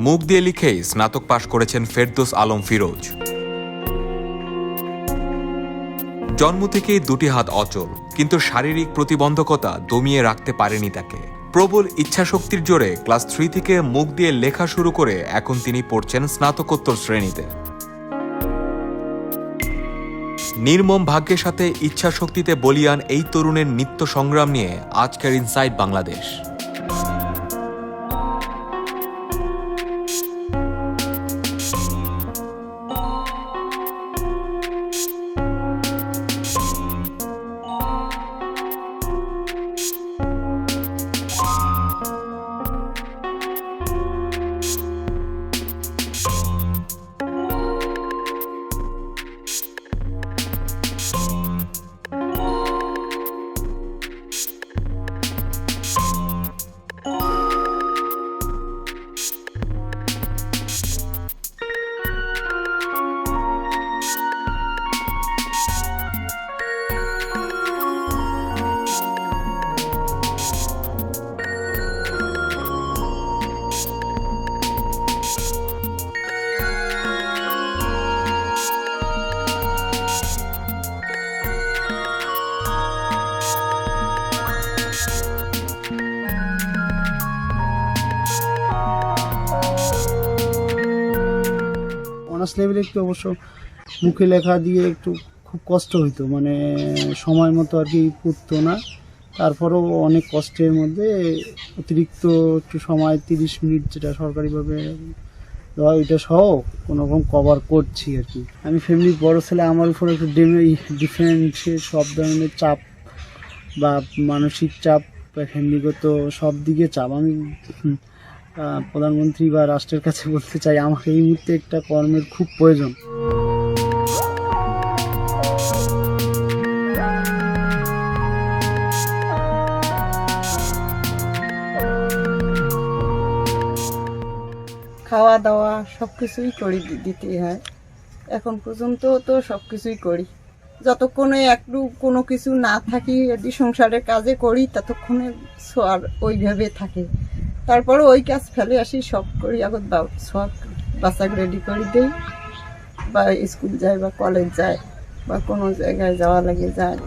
মুখ দিয়ে লিখেই স্নাতক পাশ করেছেন ফেরদৌস আলম ফিরোজ। জন্ম থেকেই দুটি হাত অচল, কিন্তু শারীরিক প্রতিবন্ধকতা দমিয়ে রাখতে পারেনি তাকে। প্রবল ইচ্ছাশক্তির জোরে ক্লাস 3 থেকে মুখ দিয়ে লেখা শুরু করে এখন তিনি পড়ছেন স্নাতকোত্তর শ্রেণীতে। নির্মম ভাগ্যের সাথে ইচ্ছাশক্তিতে বলিয়ান এই তরুণের নিত্য সংগ্রাম নিয়ে আজকের ইনসাইড বাংলাদেশ। অনার্স লেভেলে একটু অবশ্য মুখে লেখা দিয়ে একটু খুব কষ্ট হইতো, মানে সময় মতো আর কি পড়তো না। তারপরেও অনেক কষ্টের মধ্যে অতিরিক্ত একটু সময় 30 মিনিট যেটা সরকারিভাবে দেওয়া ওইটা সহ কোনোরকম কভার করছি আর কি। আমি ফ্যামিলির বড় ছেলে, আমার উপর একটু ডিফারেন্সের সব ধরনের চাপ বা মানসিক চাপ বা ফ্যামিলিগত সব দিকে চাপ। আমি প্রধানমন্ত্রী বা রাষ্ট্রের কাছে বলতে চাই, আমাকে এই মুহূর্তে একটা কর্মের খুব প্রয়োজন। খাওয়া দাওয়া সব কিছুই করে দিতে হয়। এখন পর্যন্ত তো সব কিছুই করি, যতক্ষণে একটু কোনো কিছু না থাকি যদি সংসারের কাজে করি ততক্ষণে আর ওইভাবে থাকে। তারপরে ওই কাজ ফেলে আসি, সব করি। এখন সব বাচ্চাকে রেডি করে দিই, বা স্কুল যায় বা কলেজ যায় বা কোনো জায়গায় যাওয়া লাগে যায়।